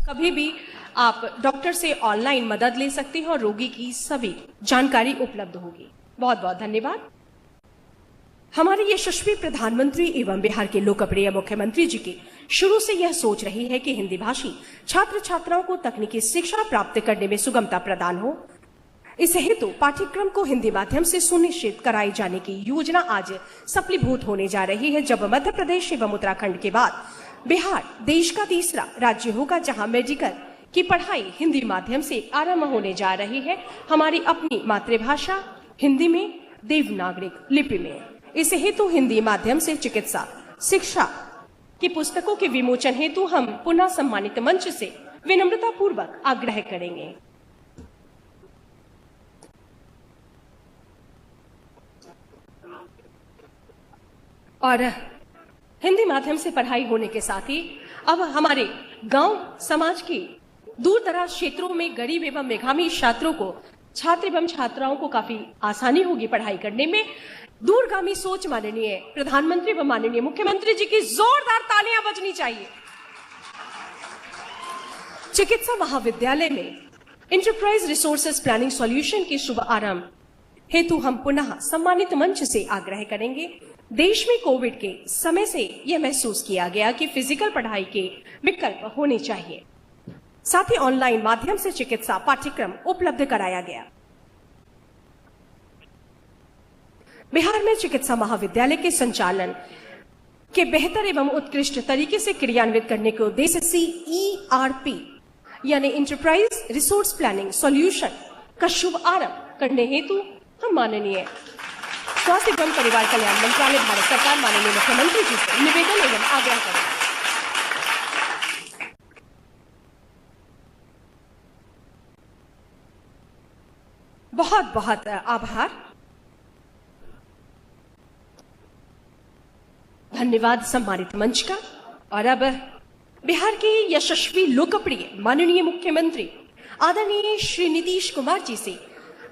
कभी भी आप डॉक्टर से ऑनलाइन मदद ले सकते हैं और रोगी की सभी जानकारी उपलब्ध होगी। बहुत बहुत धन्यवाद। हमारे यशस्वी प्रधानमंत्री एवं बिहार के लोकप्रिय मुख्यमंत्री जी की शुरू से यह सोच रही है कि हिंदी भाषी छात्र छात्राओं को तकनीकी शिक्षा प्राप्त करने में सुगमता प्रदान हो। इस हेतु पाठ्यक्रम को हिंदी माध्यम से सुनिश्चित कराई जाने की योजना आज सफलीभूत होने जा रही है, जब मध्य प्रदेश एवं उत्तराखंड के बाद बिहार देश का तीसरा राज्य होगा जहां मेडिकल की पढ़ाई हिंदी माध्यम से आरंभ होने जा रही है, हमारी अपनी मातृभाषा हिंदी में देवनागरिक लिपि में। इस हेतु हिंदी माध्यम से चिकित्सा शिक्षा की पुस्तकों के विमोचन हेतु हम पुनः सम्मानित मंच से विनम्रता पूर्वक आग्रह करेंगे। और हिंदी माध्यम से पढ़ाई होने के साथ ही अब हमारे गांव समाज की दूर दराज क्षेत्रों में गरीब एवं मेधावी छात्रों को छात्र एवं छात्राओं को काफी आसानी होगी पढ़ाई करने में। दूरगामी सोच माननीय प्रधानमंत्री व माननीय मुख्यमंत्री जी की जोरदार तालियां बजनी चाहिए। चिकित्सा महाविद्यालय में इंटरप्राइज रिसोर्सेज प्लानिंग सॉल्यूशन के शुभ आरंभ हेतु हम पुनः सम्मानित मंच से आग्रह करेंगे। देश में कोविड के समय से यह महसूस किया गया कि फिजिकल पढ़ाई के विकल्प होने चाहिए, साथ ही ऑनलाइन माध्यम से चिकित्सा पाठ्यक्रम उपलब्ध कराया गया। बिहार में चिकित्सा महाविद्यालय के संचालन के बेहतर एवं उत्कृष्ट तरीके से क्रियान्वित करने के उद्देश्य CERP यानी इंटरप्राइज रिसोर्स प्लानिंग सॉल्यूशन का शुभ आरंभ करने हेतु हम माननीय स्वास्थ्य एवं परिवार कल्याण मंत्रालय भारत सरकार माननीय मुख्यमंत्री जी से निवेदन एवं आग्रह करें। बहुत बहुत आभार, धन्यवाद सम्मानित मंच का। और अब बिहार के यशस्वी लोकप्रिय माननीय मुख्यमंत्री आदरणीय श्री नीतीश कुमार जी से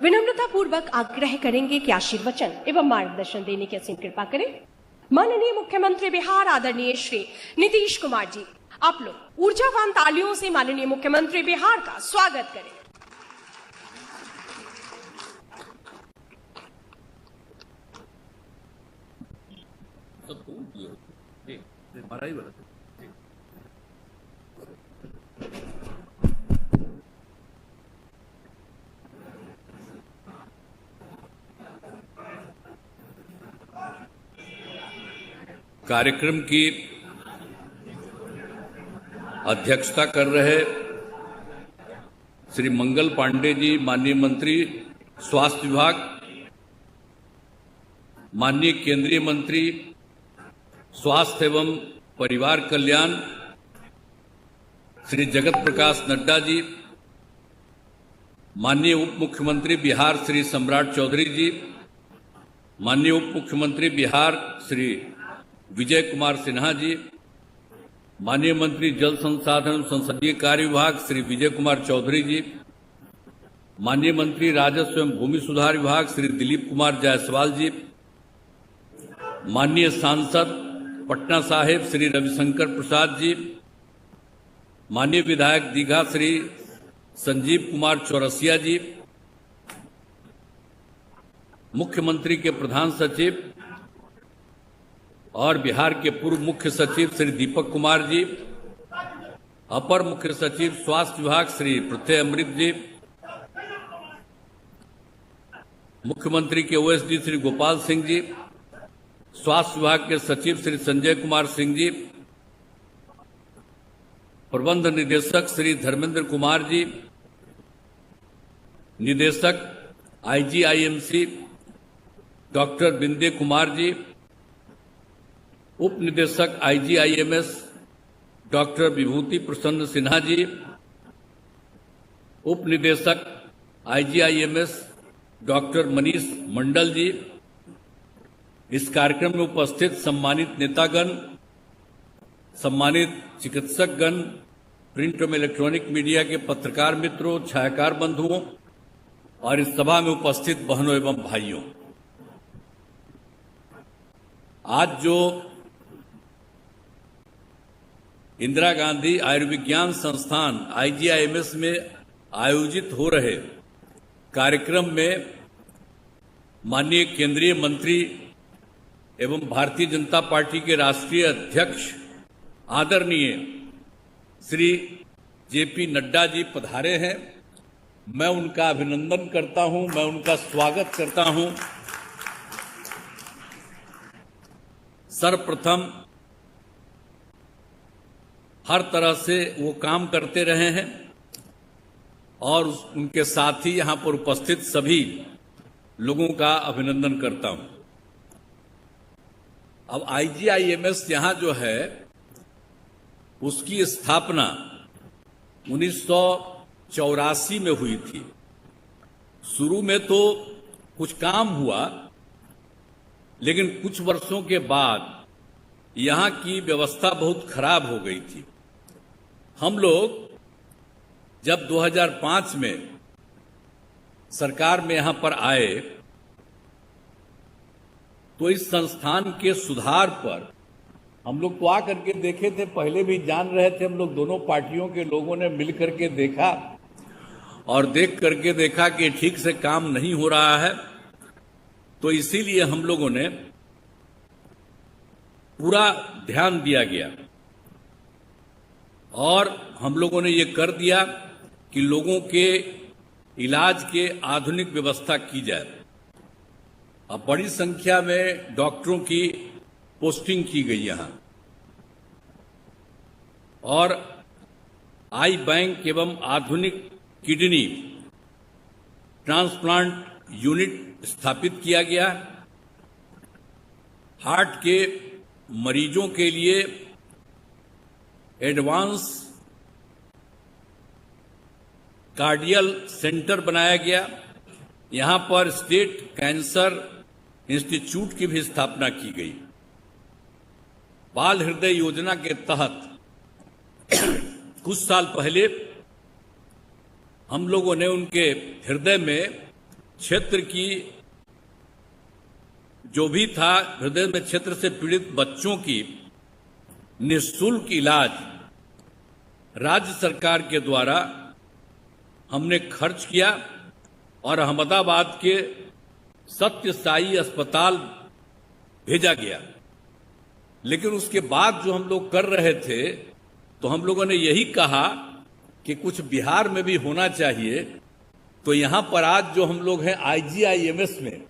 विनम्रता पूर्वक आग्रह करेंगे कि आशीर्वचन एवं मार्गदर्शन देने की असीम कृपा करें। माननीय मुख्यमंत्री बिहार आदरणीय श्री नीतीश कुमार जी, आप लोग ऊर्जावान तालियों से माननीय मुख्यमंत्री बिहार का स्वागत करें। कार्यक्रम की अध्यक्षता कर रहे श्री मंगल पांडे जी, माननीय मंत्री स्वास्थ्य विभाग, माननीय केंद्रीय मंत्री स्वास्थ्य एवं परिवार कल्याण श्री जगत प्रकाश नड्डा जी, माननीय उप मुख्यमंत्री बिहार श्री सम्राट चौधरी जी, माननीय उप मुख्यमंत्री बिहार श्री विजय कुमार सिन्हा जी, माननीय मंत्री जल संसाधन एवं संसदीय कार्य विभाग श्री विजय कुमार चौधरी जी, माननीय मंत्री राजस्व एवं भूमि सुधार विभाग श्री दिलीप कुमार जायसवाल जी, माननीय सांसद पटना साहिब श्री रविशंकर प्रसाद जी, माननीय विधायक दीघा श्री संजीव कुमार चौरसिया जी, मुख्यमंत्री के प्रधान सचिव और बिहार के पूर्व मुख्य सचिव श्री दीपक कुमार जी, अपर मुख्य सचिव स्वास्थ्य विभाग श्री प्रत्यय अमृत जी, मुख्यमंत्री के OSD श्री गोपाल सिंह जी, स्वास्थ्य विभाग के सचिव श्री संजय कुमार सिंह जी, प्रबंध निदेशक श्री धर्मेंद्र कुमार जी, निदेशक IGIMC डॉक्टर बिंदे कुमार जी, उप निदेशक IGIMS डॉक्टर विभूति प्रसन्न सिन्हा जी, उप निदेशक IGIMS डॉक्टर मनीष मंडल जी, इस कार्यक्रम में उपस्थित सम्मानित नेतागण, सम्मानित चिकित्सकगण, प्रिंट एवं इलेक्ट्रॉनिक मीडिया के पत्रकार मित्रों, छायाकार बंधुओं और इस सभा में उपस्थित बहनों एवं भाइयों, आज जो इंदिरा गांधी आयुर्विज्ञान संस्थान IGIMS में आयोजित हो रहे कार्यक्रम में माननीय केंद्रीय मंत्री एवं भारतीय जनता पार्टी के राष्ट्रीय अध्यक्ष आदरणीय श्री JP नड्डा जी पधारे हैं। मैं उनका अभिनंदन करता हूं, मैं उनका स्वागत करता हूं। सर्वप्रथम हर तरह से वो काम करते रहे हैं और उनके साथ ही यहां पर उपस्थित सभी लोगों का अभिनंदन करता हूं। अब IGIMS यहां जो है उसकी स्थापना 1984 में हुई थी। शुरू में तो कुछ काम हुआ, लेकिन कुछ वर्षों के बाद यहां की व्यवस्था बहुत खराब हो गई थी। हम लोग जब 2005 में सरकार में यहां पर आए तो इस संस्थान के सुधार पर हम लोग को आकर के देखे थे। पहले भी जान रहे थे, हम लोग दोनों पार्टियों के लोगों ने मिल करके देखा और देख करके देखा कि ठीक से काम नहीं हो रहा है, तो इसीलिए हम लोगों ने पूरा ध्यान दिया गया और हम लोगों ने ये कर दिया कि लोगों के इलाज के आधुनिक व्यवस्था की जाए। अब बड़ी संख्या में डॉक्टरों की पोस्टिंग की गई यहां और आई बैंक एवं आधुनिक किडनी ट्रांसप्लांट यूनिट स्थापित किया गया। हार्ट के मरीजों के लिए एडवांस कार्डियल सेंटर बनाया गया। यहां पर स्टेट कैंसर इंस्टीट्यूट की भी स्थापना की गई। बाल हृदय योजना के तहत कुछ साल पहले हम लोगों ने उनके हृदय में क्षेत्र की जो भी था, हृदय में क्षेत्र से पीड़ित बच्चों की निःशुल्क इलाज राज्य सरकार के द्वारा हमने खर्च किया और अहमदाबाद के सत्य साई अस्पताल भेजा गया। लेकिन उसके बाद जो हम लोग कर रहे थे तो हम लोगों ने यही कहा कि कुछ बिहार में भी होना चाहिए। तो यहां पर आज जो हम लोग हैं IGIMS में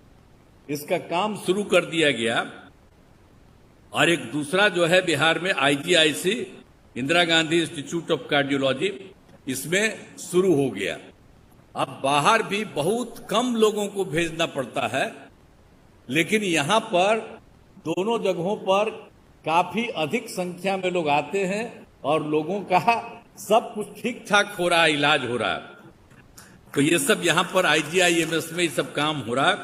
इसका काम शुरू कर दिया गया और एक दूसरा जो है बिहार में IGIC Indira Gandhi institute of cardiology इसमें शुरू हो गया। अब बाहर भी बहुत कम लोगों को भेजना पड़ता है, लेकिन यहां पर दोनों जगहों पर काफी अधिक संख्या में लोग आते हैं और लोगों का सब कुछ ठीक ठाक हो रहा है, इलाज हो रहा है। तो ये सब यहां पर IGIMS में ये सब काम हो रहा है।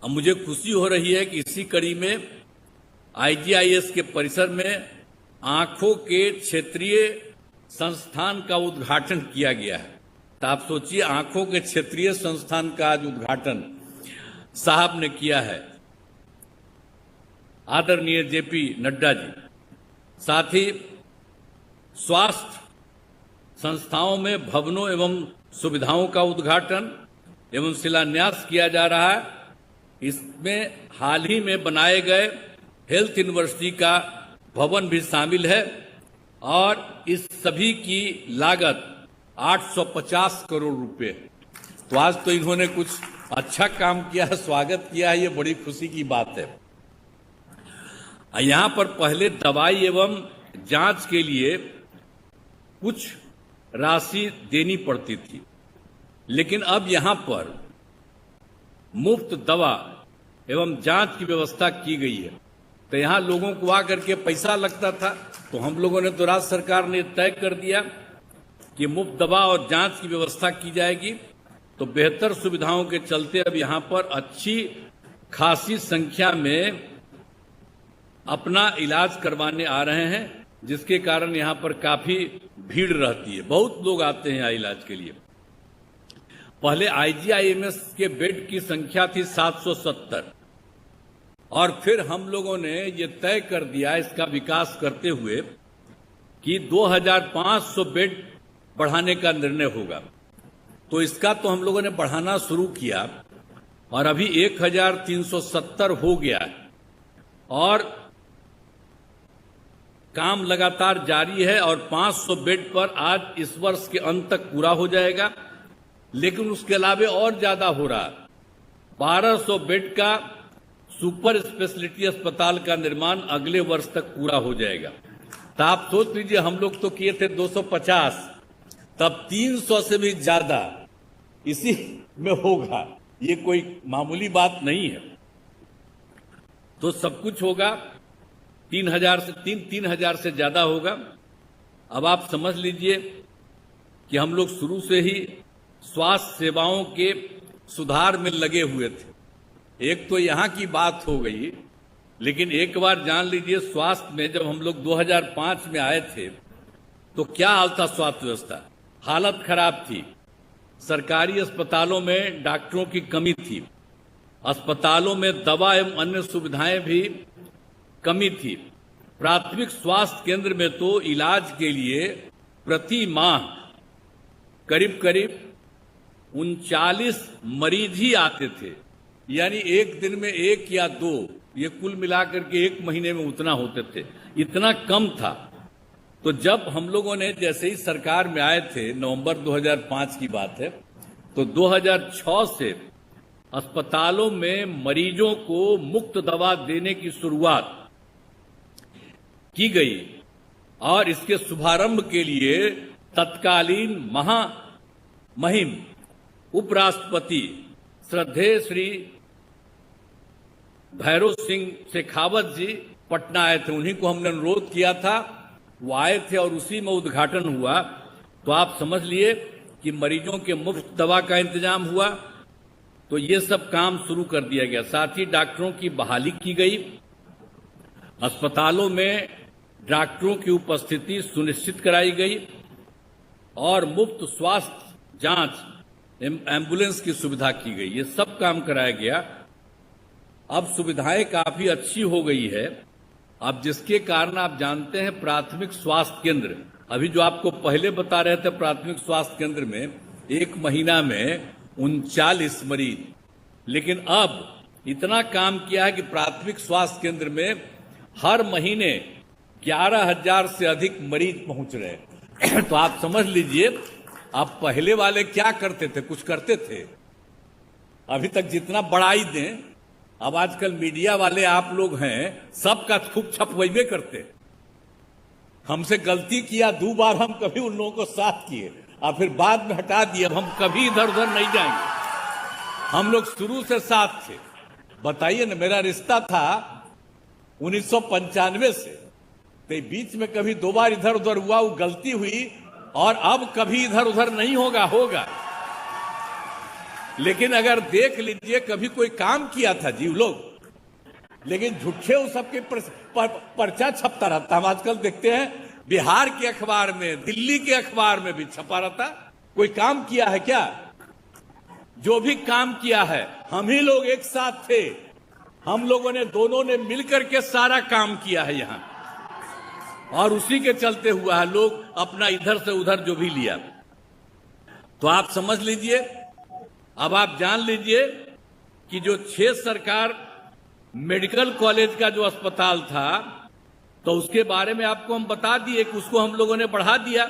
अब मुझे खुशी हो रही है कि इसी कड़ी में IGIS के परिसर में आंखों के क्षेत्रीय संस्थान का उद्घाटन किया गया है। तो आप सोचिए, आंखों के क्षेत्रीय संस्थान का आज उद्घाटन साहब ने किया है, आदरणीय JP नड्डा जी। साथ ही स्वास्थ्य संस्थाओं में भवनों एवं सुविधाओं का उद्घाटन एवं शिलान्यास किया जा रहा है। इसमें हाल ही में बनाए गए हेल्थ यूनिवर्सिटी का भवन भी शामिल है और इस सभी की लागत 850 करोड़ रुपए। तो आज तो इन्होंने कुछ अच्छा काम किया है, स्वागत किया है, ये बड़ी खुशी की बात है। यहां पर पहले दवाई एवं जांच के लिए कुछ राशि देनी पड़ती थी, लेकिन अब यहां पर मुफ्त दवा एवं जांच की व्यवस्था की गई है। तो यहां लोगों को आकर के पैसा लगता था, तो हम लोगों ने तो राज्य सरकार ने तय कर दिया कि मुफ्त दवा और जांच की व्यवस्था की जाएगी। तो बेहतर सुविधाओं के चलते अब यहां पर अच्छी खासी संख्या में अपना इलाज करवाने आ रहे हैं, जिसके कारण यहां पर काफी भीड़ रहती है, बहुत लोग आते हैं यहाँ इलाज के लिए। पहले IGIMS के बेड की संख्या थी 770, और फिर हम लोगों ने ये तय कर दिया इसका विकास करते हुए कि 2500 बेड बढ़ाने का निर्णय होगा। तो इसका तो हम लोगों ने बढ़ाना शुरू किया और अभी 1370 हो गया है और काम लगातार जारी है और 500 बेड पर आज इस वर्ष के अंत तक पूरा हो जाएगा। लेकिन उसके अलावा और ज्यादा हो रहा है। 1200 बेड का सुपर स्पेशलिटी अस्पताल का निर्माण अगले वर्ष तक पूरा हो जाएगा। तो आप सोच लीजिए, हम लोग तो किए थे 250, तब 300 से भी ज्यादा इसी में होगा। ये कोई मामूली बात नहीं है। तो सब कुछ होगा 3000 से ज्यादा होगा। अब आप समझ लीजिए कि हम लोग शुरू से ही स्वास्थ्य सेवाओं के सुधार में लगे हुए थे। एक तो यहां की बात हो गई, लेकिन एक बार जान लीजिए, स्वास्थ्य में जब हम लोग 2005 में आए थे तो क्या हाल था स्वास्थ्य व्यवस्था? हालत खराब थी। सरकारी अस्पतालों में डॉक्टरों की कमी थी, अस्पतालों में दवा एवं अन्य सुविधाएं भी कमी थी। प्राथमिक स्वास्थ्य केंद्र में तो इलाज के लिए प्रति माह करीब 39 मरीज ही आते थे, यानी एक दिन में 1 या 2, ये कुल मिलाकर के 1 महीने में उतना होते थे, इतना कम था। तो जब हम लोगों ने जैसे ही सरकार में आए थे, नवंबर 2005 की बात है, तो 2006 से अस्पतालों में मरीजों को मुफ्त दवा देने की शुरुआत की गई और इसके शुभारंभ के लिए तत्कालीन महामहिम उपराष्ट्रपति श्रद्धेय श्री भैरव सिंह शेखावत जी पटना आए थे। उन्हीं को हमने अनुरोध किया था, वो आए थे और उसी में उद्घाटन हुआ। तो आप समझ लिए कि मरीजों के मुफ्त दवा का इंतजाम हुआ। तो ये सब काम शुरू कर दिया गया। साथ ही डॉक्टरों की बहाली की गई, अस्पतालों में डॉक्टरों की उपस्थिति सुनिश्चित कराई गई और मुफ्त स्वास्थ्य जांच एम्बुलेंस की सुविधा की गई। ये सब काम कराया गया। अब सुविधाएं काफी अच्छी हो गई है। अब जिसके कारण आप जानते हैं, प्राथमिक स्वास्थ्य केंद्र, अभी जो आपको पहले बता रहे थे, प्राथमिक स्वास्थ्य केंद्र में 1 महीना में 39 मरीज, लेकिन अब इतना काम किया है कि प्राथमिक स्वास्थ्य केंद्र में हर महीने 11,000 से अधिक मरीज पहुंच रहे हैं। तो आप समझ लीजिए, आप पहले वाले क्या करते थे? कुछ करते थे? अभी तक जितना बढ़ाई दें, अब आजकल मीडिया वाले आप लोग हैं, सबका खूब छपवैबे करते। हमसे गलती किया 2 बार, हम कभी उन लोगों को साथ किए और फिर बाद में हटा दिए। अब हम कभी इधर उधर नहीं जाएंगे, हम लोग शुरू से साथ थे। बताइए ना, मेरा रिश्ता था 1995 से, तो बीच में कभी 2 बार इधर उधर हुआ, वो गलती हुई और अब कभी इधर उधर नहीं होगा। लेकिन अगर देख लीजिए, कभी कोई काम किया था जी लोग, लेकिन झूठे वो सबके पर्चा छपता रहता। हम आजकल देखते हैं बिहार के अखबार में, दिल्ली के अखबार में भी छपा रहता। कोई काम किया है क्या? जो भी काम किया है, हम ही लोग एक साथ थे, हम लोगों ने दोनों ने मिलकर के सारा काम किया है यहां, और उसी के चलते हुआ है। लोग अपना इधर से उधर जो भी लिया। तो आप समझ लीजिए, अब आप जान लीजिए कि जो 6 सरकार मेडिकल कॉलेज का जो अस्पताल था, तो उसके बारे में आपको हम बता दिए कि उसको हम लोगों ने बढ़ा दिया।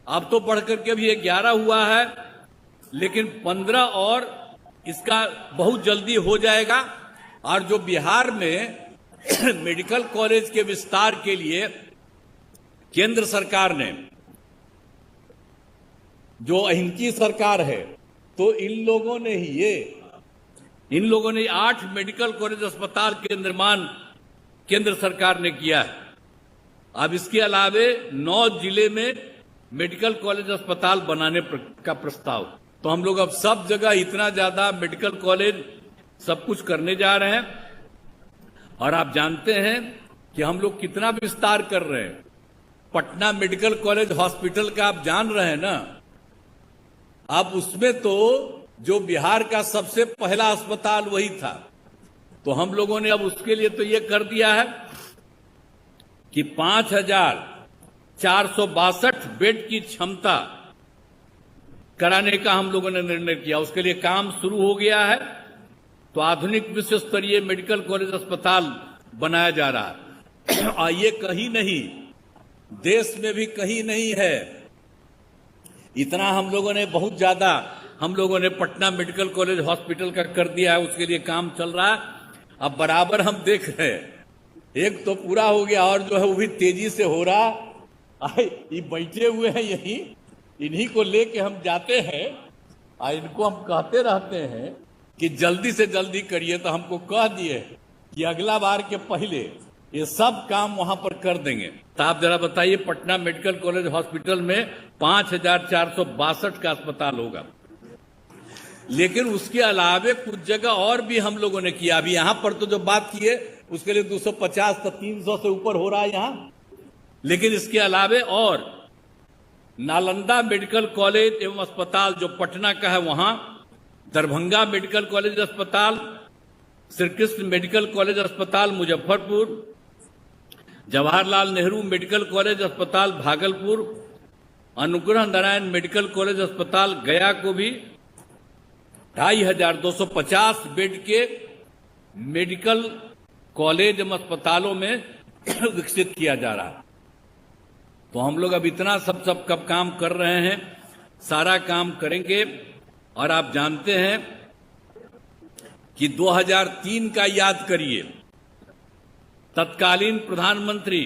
अब तो बढ़कर के भी 11 हुआ है, लेकिन 15 और इसका बहुत जल्दी हो जाएगा। और जो बिहार में मेडिकल कॉलेज के विस्तार के लिए केंद्र सरकार ने, जो इनकी सरकार है, तो इन लोगों ने 8 मेडिकल कॉलेज अस्पताल के निर्माण केंद्र सरकार ने किया है। अब इसके अलावे 9 जिले में मेडिकल कॉलेज अस्पताल बनाने का प्रस्ताव। तो हम लोग अब सब जगह इतना ज्यादा मेडिकल कॉलेज सब कुछ करने जा रहे हैं। और आप जानते हैं कि हम लोग कितना विस्तार कर रहे हैं। पटना मेडिकल कॉलेज हॉस्पिटल का आप जान रहे हैं ना, अब उसमें तो जो बिहार का सबसे पहला अस्पताल वही था। तो तो हम लोगों ने अब उसके लिए तो ये कर दिया है कि 5,462 बेड की क्षमता कराने का हम लोगों ने निर्णय किया। उसके लिए काम शुरू हो गया है। तो आधुनिक विश्व स्तरीय मेडिकल कॉलेज अस्पताल बनाया जा रहा है। और ये कहीं नहीं, देश में भी कहीं नहीं है। इतना हम लोगों ने बहुत ज्यादा हम लोगों ने पटना मेडिकल कॉलेज हॉस्पिटल का कर दिया है। उसके लिए काम चल रहा है। अब बराबर हम देख रहे हैं, एक तो पूरा हो गया और जो है वो भी तेजी से हो रहा। ये बैठे हुए हैं यहीं, इन्हीं को लेके हम जाते हैं और इनको हम कहते रहते हैं कि जल्दी से जल्दी करिए। तो हमको कह दिए कि अगला बार के पहले ये सब काम वहां पर कर देंगे। तो आप जरा बताइए, पटना मेडिकल कॉलेज हॉस्पिटल में 5,462 का अस्पताल होगा। लेकिन उसके अलावे कुछ जगह और भी हम लोगों ने किया। अभी यहां पर तो जो बात की है उसके लिए 250 तो 300 से ऊपर हो रहा है यहां। लेकिन इसके अलावे और नालंदा मेडिकल कॉलेज एवं अस्पताल जो पटना का है वहां, दरभंगा मेडिकल कॉलेज अस्पताल, श्री कृष्ण मेडिकल कॉलेज अस्पताल मुजफ्फरपुर, जवाहरलाल नेहरू मेडिकल कॉलेज अस्पताल भागलपुर, अनुग्रह नारायण मेडिकल कॉलेज अस्पताल गया को भी 2,250 बेड के मेडिकल कॉलेज एवं अस्पतालों में विकसित किया जा रहा है। तो हम लोग अब इतना सब कब काम कर रहे हैं, सारा काम करेंगे। और आप जानते हैं कि 2003 का याद करिए, तत्कालीन प्रधानमंत्री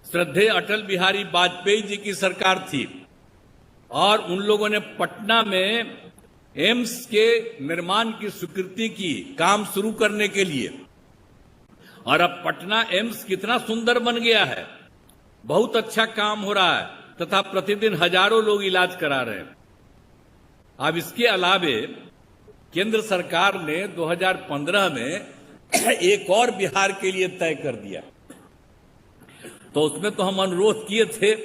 श्रद्धेय अटल बिहारी वाजपेयी जी की सरकार थी और उन लोगों ने पटना में एम्स के निर्माण की स्वीकृति की काम शुरू करने के लिए। और अब पटना एम्स कितना सुंदर बन गया है, बहुत अच्छा काम हो रहा है तथा प्रतिदिन हजारों लोग इलाज करा रहे हैं। अब इसके अलावे केंद्र सरकार ने 2015 में एक और बिहार के लिए तय कर दिया। तो उसमें तो हम अनुरोध किए थे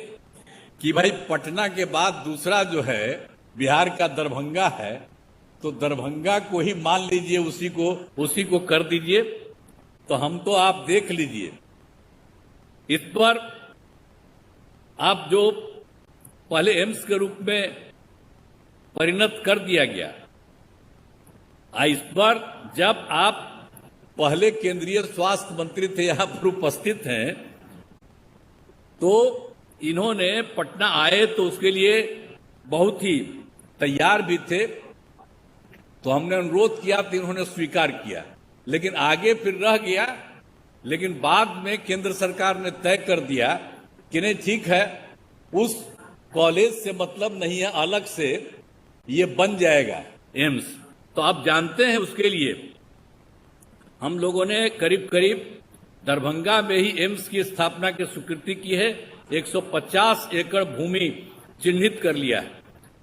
कि भाई पटना के बाद दूसरा जो है बिहार का दरभंगा है, तो दरभंगा को ही मान लीजिए, उसी को कर दीजिए। तो हम तो आप देख लीजिए, इस पर आप जो पहले एम्स के रूप में परिणत कर दिया गया, इस पर जब आप पहले केंद्रीय स्वास्थ्य मंत्री थे, यहां पर उपस्थित हैं, तो इन्होंने पटना आए तो उसके लिए बहुत ही तैयार भी थे। तो हमने अनुरोध किया तो इन्होंने स्वीकार किया, लेकिन आगे फिर रह गया। लेकिन बाद में केंद्र सरकार ने तय कर दिया कि नहीं, ठीक है, उस कॉलेज से मतलब नहीं है, अलग से ये बन जाएगा एम्स। तो आप जानते हैं उसके लिए हम लोगों ने करीब करीब दरभंगा में ही एम्स की स्थापना की स्वीकृति की है। 150 एकड़ भूमि चिन्हित कर लिया है।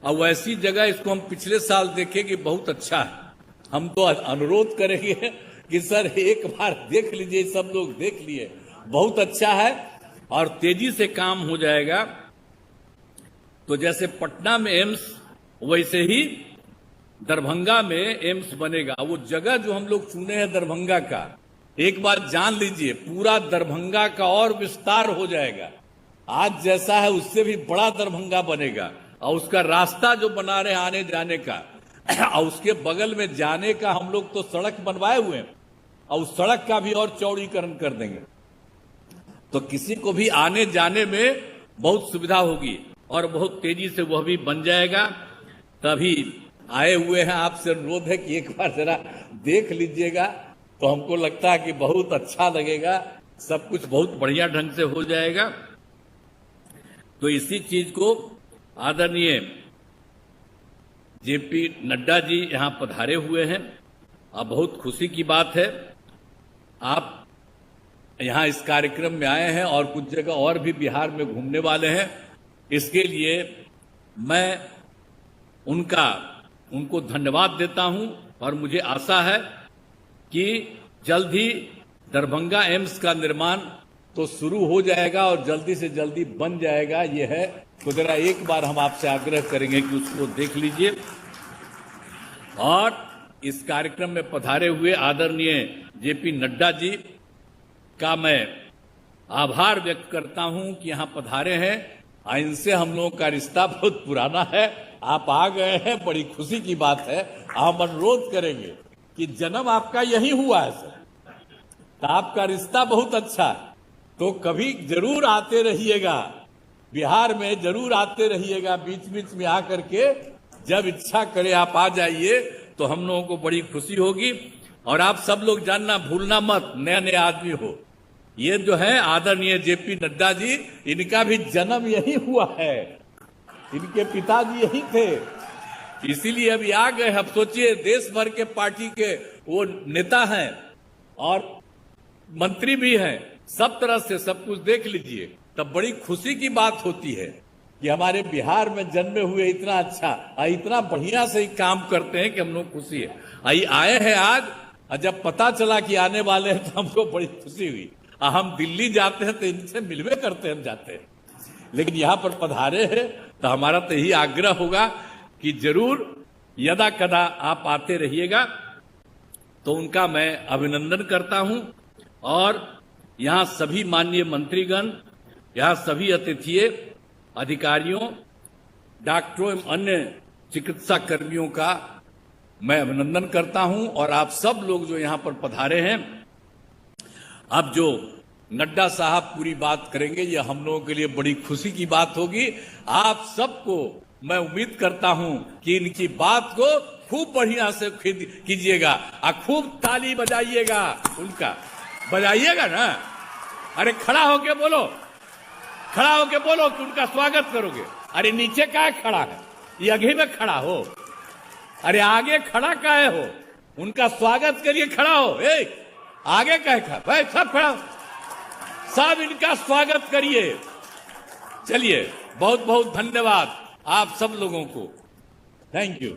और वैसी जगह इसको हम पिछले साल देखे कि बहुत अच्छा है। हम तो अनुरोध करेंगे कि सर एक बार देख लीजिए, सब लोग देख लिए, बहुत अच्छा है और तेजी से काम हो जाएगा। तो जैसे पटना में एम्स, वैसे ही दरभंगा में एम्स बनेगा। वो जगह जो हम लोग चुने हैं दरभंगा का, एक बार जान लीजिए, पूरा दरभंगा का और विस्तार हो जाएगा। आज जैसा है उससे भी बड़ा दरभंगा बनेगा। और उसका रास्ता जो बना रहे आने जाने का, और उसके बगल में जाने का हम लोग तो सड़क बनवाए हुए हैं, और उस सड़क का भी और चौड़ीकरण कर देंगे। तो किसी को भी आने जाने में बहुत सुविधा होगी और बहुत तेजी से वह भी बन जाएगा। तभी आए हुए हैं, आपसे अनुरोध है कि एक बार जरा देख लीजिएगा, तो हमको लगता है कि बहुत अच्छा लगेगा, सब कुछ बहुत बढ़िया ढंग से हो जाएगा। तो इसी चीज को आदरणीय जेपी नड्डा जी यहां पधारे हुए हैं। अब बहुत खुशी की बात है, आप यहां इस कार्यक्रम में आए हैं और कुछ जगह और भी बिहार में घूमने वाले हैं। इसके लिए मैं उनको धन्यवाद देता हूं और मुझे आशा है कि जल्द ही दरभंगा एम्स का निर्माण तो शुरू हो जाएगा और जल्दी से जल्दी बन जाएगा, ये है। तो जरा एक बार हम आपसे आग्रह करेंगे कि उसको देख लीजिए। और इस कार्यक्रम में पधारे हुए आदरणीय जेपी नड्डा जी का मैं आभार व्यक्त करता हूं कि यहां पधारे हैं। इनसे हम लोगों का रिश्ता बहुत पुराना है। आप आ गए हैं, बड़ी खुशी की बात है। हम अनुरोध करेंगे कि जन्म आपका यही हुआ है सर, तो आपका रिश्ता बहुत अच्छा है, तो कभी जरूर आते रहिएगा, बिहार में जरूर आते रहिएगा, बीच बीच में आकर के जब इच्छा करे आप आ जाइए, तो हम लोगों को बड़ी खुशी होगी। और आप सब लोग जानना भूलना मत, नए नए आदमी हो, ये जो है आदरणीय जेपी नड्डा जी, इनका भी जन्म यही हुआ है, इनके पिताजी यही थे, इसीलिए अभी आ गए। अब सोचिए, देश भर के पार्टी के वो नेता हैं और मंत्री भी हैं, सब तरह से सब कुछ देख लीजिए, तब बड़ी खुशी की बात होती है कि हमारे बिहार में जन्मे हुए इतना अच्छा इतना बढ़िया से ही काम करते हैं कि हम लोग खुशी है। आए हैं आज, जब पता चला कि आने वाले हैं तो हमको बड़ी खुशी हुई। हम दिल्ली जाते हैं तो इनसे मिलवे करते हैं, हम जाते हैं, लेकिन यहां पर पधारे हैं तो हमारा तो यही आग्रह होगा कि जरूर यदा कदा आप आते रहिएगा। तो उनका मैं अभिनंदन करता हूं। और यहां सभी माननीय मंत्रीगण, यहां सभी अतिथियों, अधिकारियों, डॉक्टरों एवं अन्य चिकित्सा कर्मियों का मैं अभिनंदन करता हूं। और आप सब लोग जो यहां पर पधारे हैं, अब जो नड्डा साहब पूरी बात करेंगे, ये हम लोगों के लिए बड़ी खुशी की बात होगी। आप सबको मैं उम्मीद करता हूं कि इनकी बात को खूब बढ़िया से कीजिएगा और खूब ताली बजाइएगा, उनका बजाइएगा ना। अरे खड़ा होके बोलो, खड़ा होके बोलो कि उनका स्वागत करोगे। अरे नीचे काहे खड़ा है, ये आगे में खड़ा हो, अरे आगे खड़ा काहे हो, उनका स्वागत करिए, खड़ा हो। आगे काहे खड़ा भाई, सब खड़ा हो, सब इनका स्वागत करिए। चलिए, बहुत बहुत धन्यवाद आप सब लोगों को, थैंक यू।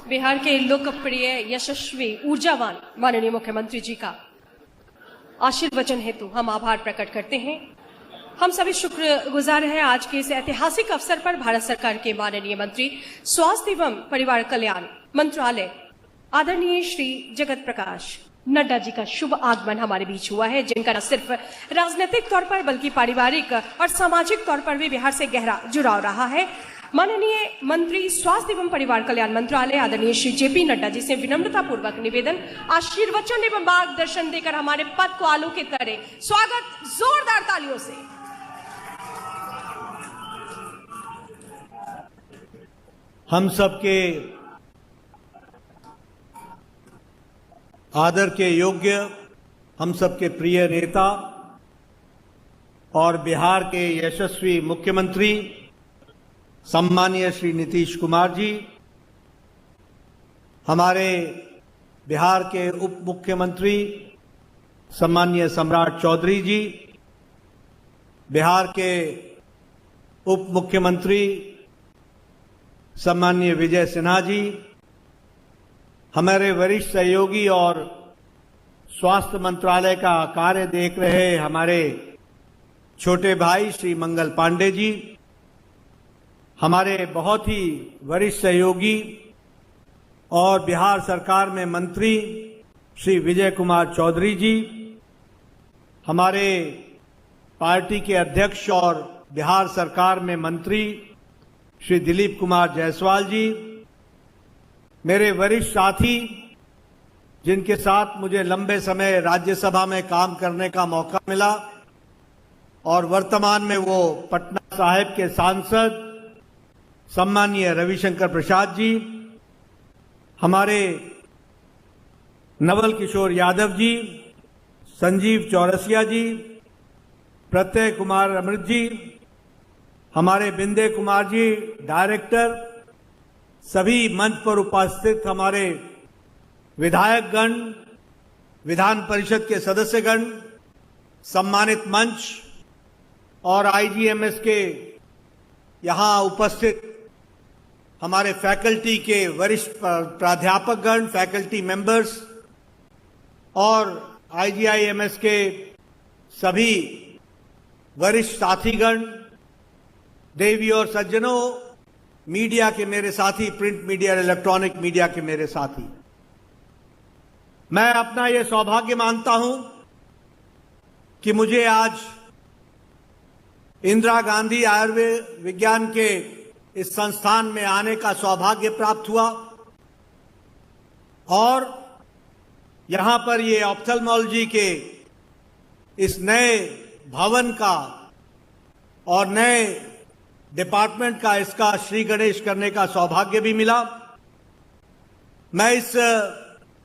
बिहार के लोकप्रिय, यशस्वी, ऊर्जावान माननीय मुख्यमंत्री जी का आशीर्वचन हेतु हम आभार प्रकट करते हैं। हम सभी शुक्रगुजार हैं आज के इस ऐतिहासिक अवसर पर भारत सरकार के माननीय मंत्री स्वास्थ्य एवं परिवार कल्याण मंत्रालय आदरणीय श्री जगत प्रकाश नड्डा जी का शुभ आगमन हमारे बीच हुआ है, जिनका न सिर्फ राजनीतिक तौर पर बल्कि पारिवारिक और सामाजिक तौर पर भी बिहार से गहरा जुड़ाव रहा है। माननीय मंत्री स्वास्थ्य एवं परिवार कल्याण मंत्रालय आदरणीय श्री जेपी नड्डा जी से विनम्रता पूर्वक निवेदन, आशीर्वचन एवं मार्गदर्शन देकर हमारे पद को आलोकित करें। स्वागत जोरदार तालियों से। हम सबके आदर के योग्य, हम सबके प्रिय नेता और बिहार के यशस्वी मुख्यमंत्री सम्मानीय श्री नीतीश कुमार जी, हमारे बिहार के उप मुख्यमंत्री सम्मानीय सम्राट चौधरी जी, बिहार के उप मुख्यमंत्री सम्मानीय विजय सिन्हा जी, हमारे वरिष्ठ सहयोगी और स्वास्थ्य मंत्रालय का कार्य देख रहे हमारे छोटे भाई श्री मंगल पांडे जी, हमारे बहुत ही वरिष्ठ सहयोगी और बिहार सरकार में मंत्री श्री विजय कुमार चौधरी जी, हमारे पार्टी के अध्यक्ष और बिहार सरकार में मंत्री श्री दिलीप कुमार जायसवाल जी, मेरे वरिष्ठ साथी जिनके साथ मुझे लंबे समय राज्यसभा में काम करने का मौका मिला और वर्तमान में वो पटना साहिब के सांसद सम्मानीय रविशंकर प्रसाद जी, हमारे नवल किशोर यादव जी, संजीव चौरसिया जी, प्रत्यय कुमार अमृत जी, हमारे बिंदे कुमार जी डायरेक्टर, सभी मंच पर उपस्थित हमारे विधायकगण, विधान परिषद के सदस्यगण, सम्मानित मंच और आईजीएमएस के यहां उपस्थित हमारे फैकल्टी के वरिष्ठ प्राध्यापकगण, फैकल्टी मेंबर्स और आईजीआईएमएस के सभी वरिष्ठ साथीगण, देवी और सज्जनों, मीडिया के मेरे साथी, प्रिंट मीडिया और इलेक्ट्रॉनिक मीडिया के मेरे साथी, मैं अपना यह सौभाग्य मानता हूं कि मुझे आज इंदिरा गांधी आयुर्विज्ञान के इस संस्थान में आने का सौभाग्य प्राप्त हुआ और यहां पर ये ऑप्थेल्मोलॉजी के इस नए भवन का और नए डिपार्टमेंट का इसका श्री गणेश करने का सौभाग्य भी मिला। मैं इस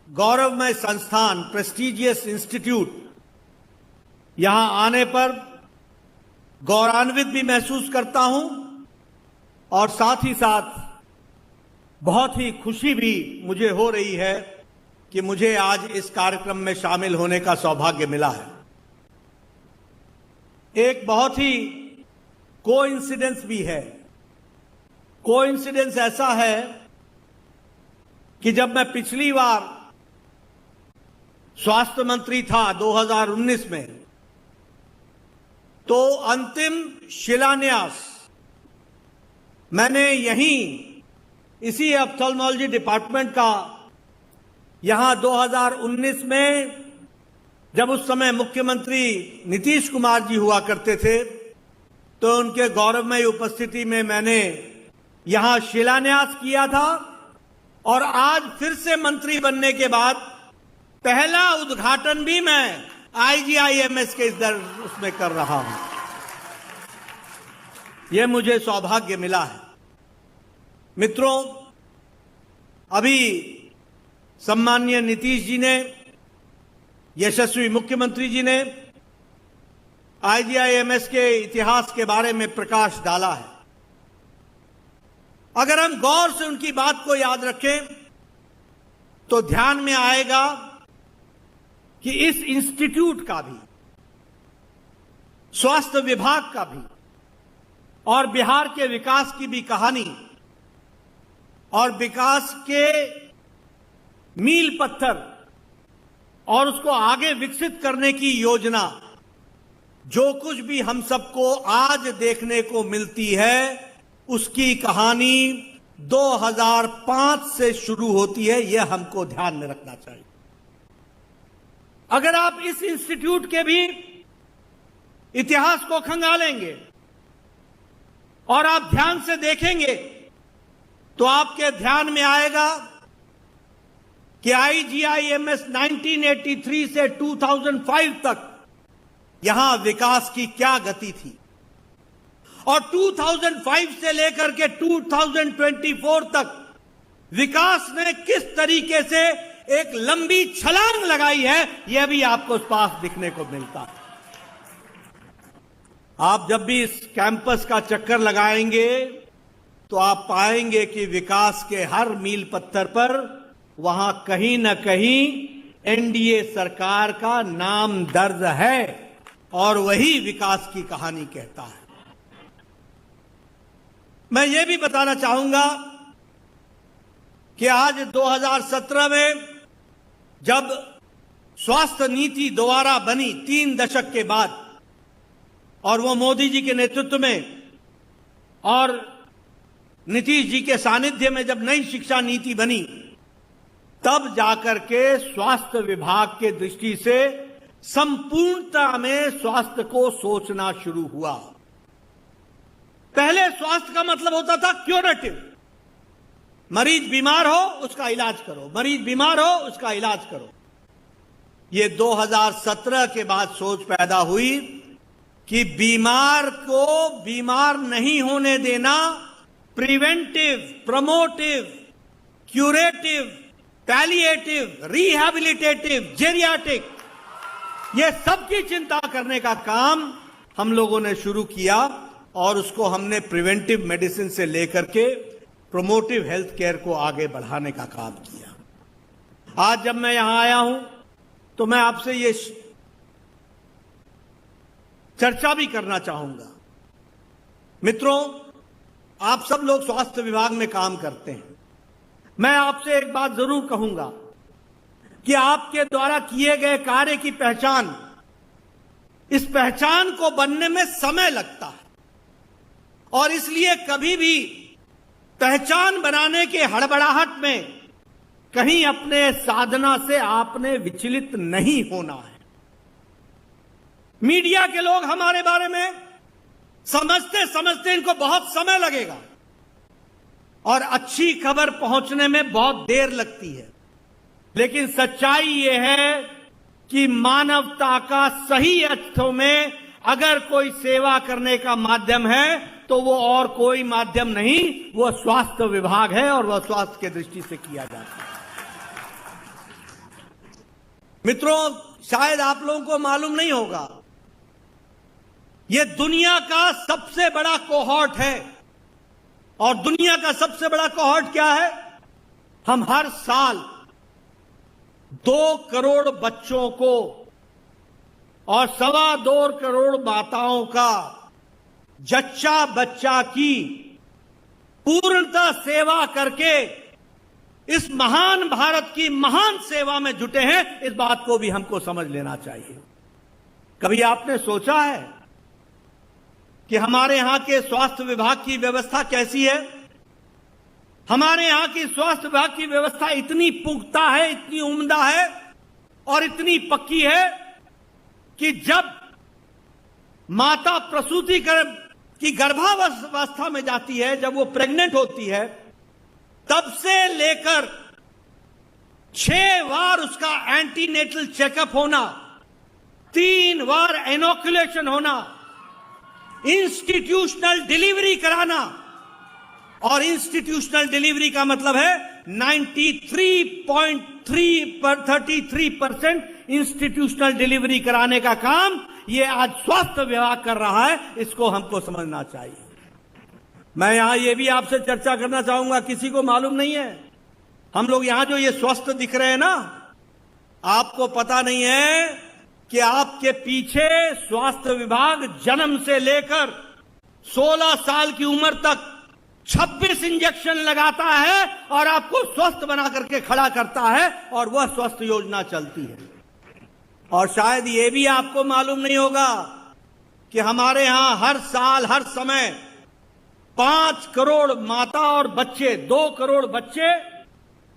गौरवमय संस्थान, प्रेस्टिजियस इंस्टीट्यूट, यहां आने पर गौरवान्वित भी महसूस करता हूं और साथ ही साथ बहुत ही खुशी भी मुझे हो रही है कि मुझे आज इस कार्यक्रम में शामिल होने का सौभाग्य मिला है। एक बहुत ही कोइंसिडेंस भी है। कोइंसिडेंस ऐसा है कि जब मैं पिछली बार स्वास्थ्य मंत्री था 2019 में, तो अंतिम शिलान्यास मैंने यहीं इसी ऑप्थेल्मोलॉजी डिपार्टमेंट का यहां 2019 में, जब उस समय मुख्यमंत्री नीतीश कुमार जी हुआ करते थे, तो उनके गौरवमय उपस्थिति में मैंने यहां शिलान्यास किया था और आज फिर से मंत्री बनने के बाद पहला उद्घाटन भी मैं IGIMS के उसमें कर रहा हूं। यह मुझे सौभाग्य मिला है। मित्रों, अभी सम्माननीय नीतीश जी ने, यशस्वी मुख्यमंत्री जी ने IGIMS के इतिहास के बारे में प्रकाश डाला है। अगर हम गौर से उनकी बात को याद रखें तो ध्यान में आएगा कि इस इंस्टीट्यूट का भी, स्वास्थ्य विभाग का भी और बिहार के विकास की भी कहानी और विकास के मील पत्थर और उसको आगे विकसित करने की योजना, जो कुछ भी हम सबको आज देखने को मिलती है, उसकी कहानी 2005 से शुरू होती है। यह हमको ध्यान में रखना चाहिए। अगर आप इस इंस्टीट्यूट के भी इतिहास को खंगालेंगे और आप ध्यान से देखेंगे तो आपके ध्यान में आएगा कि IGIMS 1983 से 2005 तक यहां विकास की क्या गति थी और 2005 से लेकर के 2024 तक विकास ने किस तरीके से एक लंबी छलांग लगाई है, यह भी आपको पास दिखने को मिलता है। आप जब भी इस कैंपस का चक्कर लगाएंगे तो आप पाएंगे कि विकास के हर मील पत्थर पर वहां कहीं न कहीं NDA सरकार का नाम दर्ज है और वही विकास की कहानी कहता है। मैं ये भी बताना चाहूंगा कि आज 2017 में जब स्वास्थ्य नीति दोबारा बनी 3 दशक के बाद और वो मोदी जी के नेतृत्व में और नीतीश जी के सानिध्य में जब नई शिक्षा नीति बनी, तब जाकर के स्वास्थ्य विभाग के दृष्टि से संपूर्णता में स्वास्थ्य को सोचना शुरू हुआ। पहले स्वास्थ्य का मतलब होता था क्यूरेटिव, मरीज बीमार हो उसका इलाज करो, मरीज बीमार हो उसका इलाज करो। ये 2017 के बाद सोच पैदा हुई कि बीमार को बीमार नहीं होने देना, preventive, promotive, curative, palliative, rehabilitative, geriatric, ये सबकी चिंता करने का काम हम लोगों ने शुरू किया और उसको हमने प्रिवेंटिव मेडिसिन से लेकर के प्रोमोटिव हेल्थ केयर को आगे बढ़ाने का काम किया। आज जब मैं यहां आया हूं तो मैं आपसे ये चर्चा भी करना चाहूंगा। मित्रों, आप सब लोग स्वास्थ्य विभाग में काम करते हैं। मैं आपसे एक बात जरूर कहूंगा कि आपके द्वारा किए गए कार्य की पहचान, इस पहचान को बनने में समय लगता है और इसलिए कभी भी पहचान बनाने के हड़बड़ाहट में कहीं अपने साधना से आपने विचलित नहीं होना है। मीडिया के लोग हमारे बारे में समझते समझते इनको बहुत समय लगेगा और अच्छी खबर पहुंचने में बहुत देर लगती है, लेकिन सच्चाई यह है कि मानवता का सही अर्थों में अगर कोई सेवा करने का माध्यम है तो वो और कोई माध्यम नहीं, वो स्वास्थ्य विभाग है और वह स्वास्थ्य की दृष्टि से किया जाता है। मित्रों, शायद आप लोगों को मालूम नहीं होगा, ये दुनिया का सबसे बड़ा कोहॉर्ट है। और दुनिया का सबसे बड़ा कोहॉर्ट क्या है? हम हर साल 2 करोड़ बच्चों को और 2.25 करोड़ माताओं का जच्चा बच्चा की पूर्णतः सेवा करके इस महान भारत की महान सेवा में जुटे हैं। इस बात को भी हमको समझ लेना चाहिए। कभी आपने सोचा है कि हमारे यहां के स्वास्थ्य विभाग की व्यवस्था कैसी है? हमारे यहां की स्वास्थ्य विभाग की व्यवस्था इतनी पुख्ता है, इतनी उम्दा है और इतनी पक्की है कि जब माता प्रसूति की गर्भावस्था में जाती है, जब वो प्रेग्नेंट होती है, तब से लेकर 6 बार उसका एंटीनेटल चेकअप होना, 3 बार इनोकुलेशन होना, इंस्टीट्यूशनल डिलीवरी कराना। और इंस्टीट्यूशनल डिलीवरी का मतलब है 93.33% इंस्टीट्यूशनल डिलीवरी कराने का काम ये आज स्वास्थ्य विभाग कर रहा है। इसको हमको समझना चाहिए। मैं यहां ये भी आपसे चर्चा करना चाहूंगा, किसी को मालूम नहीं है, हम लोग यहां जो ये स्वस्थ दिख रहे हैं ना, आपको पता नहीं है कि आपके पीछे स्वास्थ्य विभाग जन्म से लेकर 16 साल की उम्र तक 26 इंजेक्शन लगाता है और आपको स्वस्थ बना करके खड़ा करता है और वह स्वस्थ योजना चलती है। और शायद यह भी आपको मालूम नहीं होगा कि हमारे यहां हर साल हर समय 5 करोड़ माता और बच्चे, 2 करोड़ बच्चे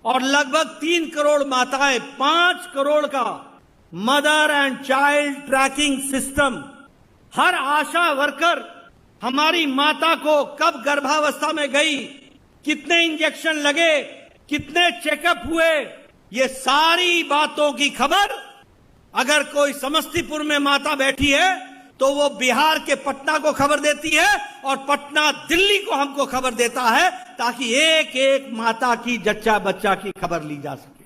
और लगभग 3 करोड़ माताएं, 5 करोड़ का mother and child tracking system, her Asha worker हमारी माता को कब गर्भावस्था में गई, कितने इंजेक्शन लगे, कितने चेकअप हुए, ये सारी बातों की खबर अगर कोई समस्तीपुर में माता बैठी है तो वो बिहार के पटना को खबर देती है और पटना दिल्ली को हमको खबर देता है, ताकि एक एक माता की जच्चा बच्चा की खबर ली जा सके।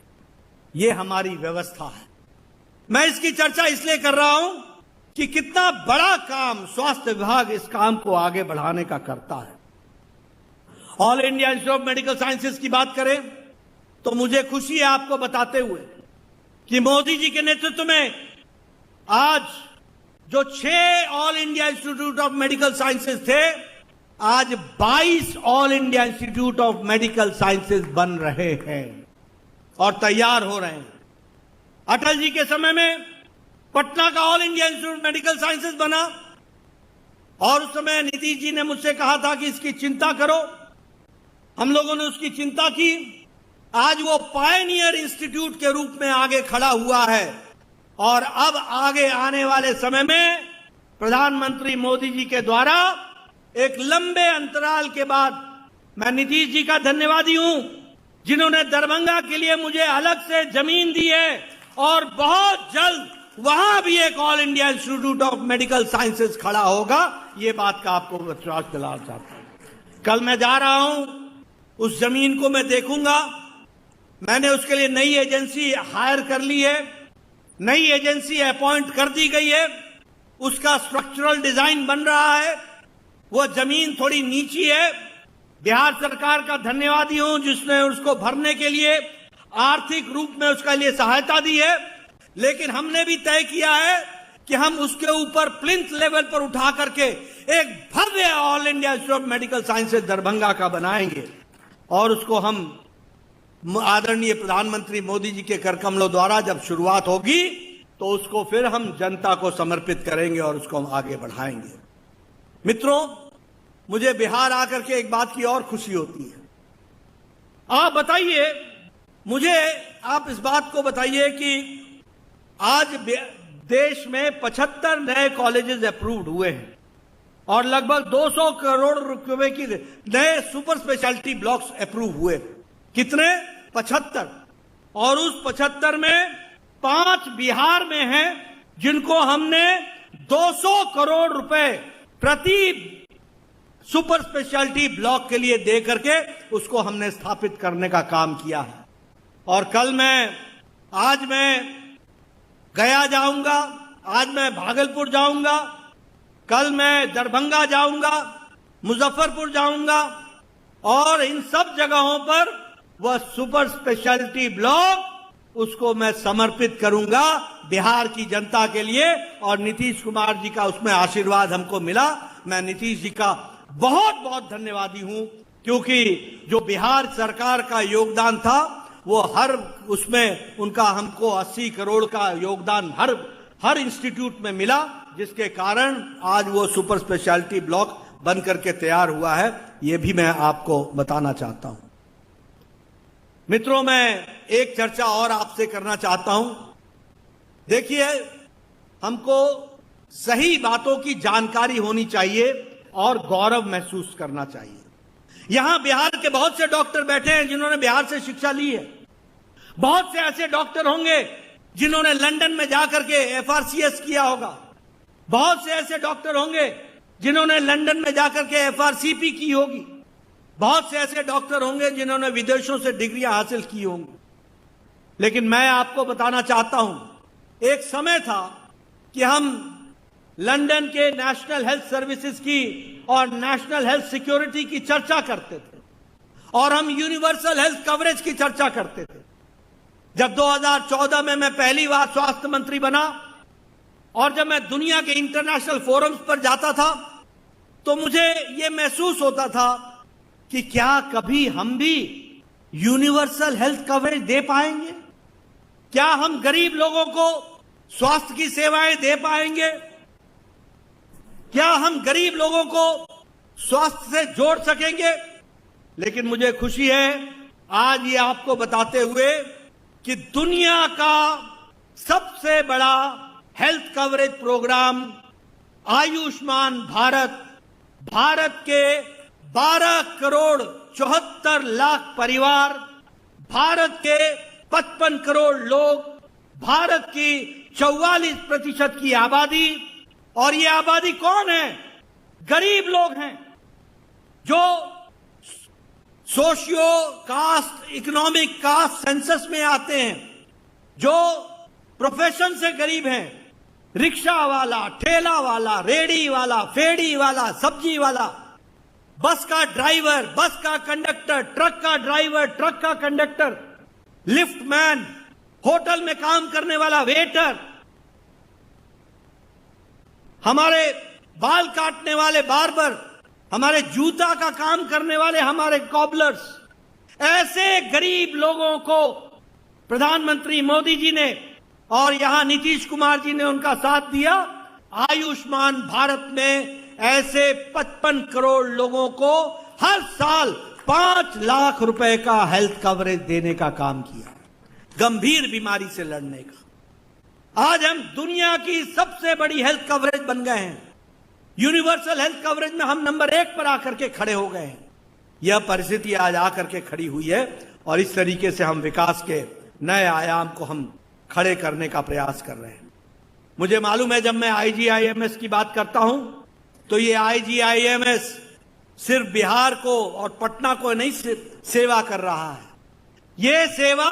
ये हमारी व्यवस्था है। मैं इसकी चर्चा इसलिए कर रहा हूं कि कितना बड़ा काम स्वास्थ्य विभाग इस काम को आगे बढ़ाने का करता है। All India Institute of Medical sciences की बात करें तो मुझे खुशी है आपको बताते हुए कि मोदी जी के नेतृत्व में आज जो 6 all India Institute of Medical sciences थे, आज 22 all India Institute of Medical sciences बन रहे हैं और तैयार हो रहे हैं। अटल जी के समय में पटना का all India institute medical sciences बना और उस समय नीतीश जी ने मुझसे कहा था कि इसकी चिंता करो। हम लोगों ने उसकी चिंता की। आज वो पायनियर इंस्टीट्यूट के रूप में आगे खड़ा हुआ है और अब आगे आने वाले समय में प्रधानमंत्री मोदी जी के द्वारा एक लंबे अंतराल के बाद, मैं नीतीश जी का धन्यवादी हूं जिन्होंने दरभंगा के लिए मुझे अलग से जमीन दी है और बहुत जल्द वहां भी एक all India Institute of Medical sciences खड़ा होगा। ये बात का आपको विश्वास दिलाना चाहता हूं। कल मैं जा रहा हूं, उस जमीन को मैं देखूंगा। मैंने उसके लिए नई एजेंसी हायर कर ली है, नई एजेंसी अपॉइंट कर दी गई है, उसका स्ट्रक्चरल डिजाइन बन रहा है। वो जमीन थोड़ी नीची है। बिहार सरकार का धन्यवादी हूं जिसने उसको भरने के लिए आर्थिक रूप में उसके लिए सहायता दी है, लेकिन हमने भी तय किया है कि हम उसके ऊपर प्लिंथ लेवल पर उठा करके एक भव्य All India Institute of Medical Sciences Darbhanga का बनाएंगे और उसको हम आदरणीय प्रधानमंत्री मोदी जी के करकमलों द्वारा जब शुरुआत होगी तो उसको फिर हम जनता को समर्पित करेंगे और उसको हम आगे बढ़ाएंगे। मित्रों, मुझे बिहार आकर के एक बात की और खुशी होती है। आप बताइए, मुझे आप इस बात को बताइए कि आज देश में 75 नए कॉलेजेस अप्रूव्ड हुए हैं और लगभग 200 करोड़ रुपए की नए सुपर स्पेशलिटी ब्लॉक्स अप्रूव हुए। कितने? 75। और उस 75 में 5 बिहार में हैं, जिनको हमने 200 करोड़ रुपए प्रति सुपर स्पेशलिटी ब्लॉक के लिए दे करके उसको हमने स्थापित करने का काम किया है। और आज मैं गया जाऊंगा, आज मैं भागलपुर जाऊंगा, कल मैं दरभंगा जाऊंगा, मुजफ्फरपुर जाऊंगा और इन सब जगहों पर वह सुपर स्पेशलिटी ब्लॉक उसको मैं समर्पित करूंगा बिहार की जनता के लिए। और नीतीश कुमार जी का उसमें आशीर्वाद हमको मिला। मैं नीतीश जी का बहुत बहुत धन्यवादी हूं, क्योंकि जो बिहार सरकार का योगदान था वो हर उसमें उनका हमको 80 करोड़ का योगदान हर इंस्टीट्यूट में मिला, जिसके कारण आज वो सुपर स्पेशलिटी ब्लॉक बन करके तैयार हुआ है। ये भी मैं आपको बताना चाहता हूं। मित्रों, मैं एक चर्चा और आपसे करना चाहता हूं। देखिए, हमको सही बातों की जानकारी होनी चाहिए और गौरव महसूस करना चाहिए। यहां बिहार के बहुत से डॉक्टर बैठे हैं जिन्होंने बिहार से शिक्षा ली है। बहुत से ऐसे डॉक्टर होंगे जिन्होंने लंदन में जाकर के FRCS किया होगा। बहुत से ऐसे डॉक्टर होंगे जिन्होंने लंदन में जाकर के FRCP की होगी। बहुत से ऐसे डॉक्टर होंगे जिन्होंने विदेशों से डिग्रियां हासिल की होंगी। लेकिन मैं आपको बताना चाहता हूं, एक समय था कि हम लंदन के नेशनल हेल्थ सर्विसेज की और नेशनल हेल्थ सिक्योरिटी की चर्चा करते थे और हम यूनिवर्सल हेल्थ कवरेज की चर्चा करते थे। जब 2014 में मैं पहली बार स्वास्थ्य मंत्री बना और जब मैं दुनिया के इंटरनेशनल फोरम्स पर जाता था, तो मुझे यह महसूस होता था कि क्या कभी हम भी यूनिवर्सल हेल्थ कवरेज दे पाएंगे? क्या हम गरीब लोगों को स्वास्थ्य की सेवाएं दे पाएंगे? क्या हम गरीब लोगों को स्वास्थ्य से जोड़ सकेंगे? लेकिन मुझे खुशी है आज ये आपको बताते हुए कि दुनिया का सबसे बड़ा health coverage programme Ayushman Bharat के 12 करोड़ 74 लाख परिवार, भारत के 55 करोड़ लोग, भारत की 44% की आबादी, और ये आबादी कौन है? गरीब लोग हैं, जो socio caste economic caste census में आते हैं, जो प्रोफेशन से गरीब हैं, रिक्शा वाला, ठेला वाला, रेडी वाला, फेड़ी वाला, सब्जी वाला, बस का ड्राइवर, बस का कंडक्टर, ट्रक का ड्राइवर, ट्रक का कंडक्टर, लिफ्ट मैन, होटल में काम करने वाला वेटर, हमारे बाल काटने वाले बार्बर, हमारे जूता का काम करने वाले हमारे कॉबलर्स, ऐसे गरीब लोगों को प्रधानमंत्री मोदी जी ने और यहां नीतीश कुमार जी ने उनका साथ दिया। आयुष्मान भारत में ऐसे 55 करोड़ लोगों को हर साल 5 लाख रुपए का हेल्थ कवरेज देने का काम किया, गंभीर बीमारी से लड़ने का। आज हम दुनिया की सबसे बड़ी हेल्थ कवरेज बन गए हैं। यूनिवर्सल हेल्थ कवरेज में हम नंबर 1 पर आकर के खड़े हो गए हैं। यह परिस्थिति आज आकर के खड़ी हुई है और इस तरीके से हम विकास के नए आयाम को हम खड़े करने का प्रयास कर रहे हैं। मुझे मालूम है, जब मैं IGIMS की बात करता हूं तो ये IGIMS सिर्फ बिहार को और पटना को नहीं सेवा कर रहा है, ये सेवा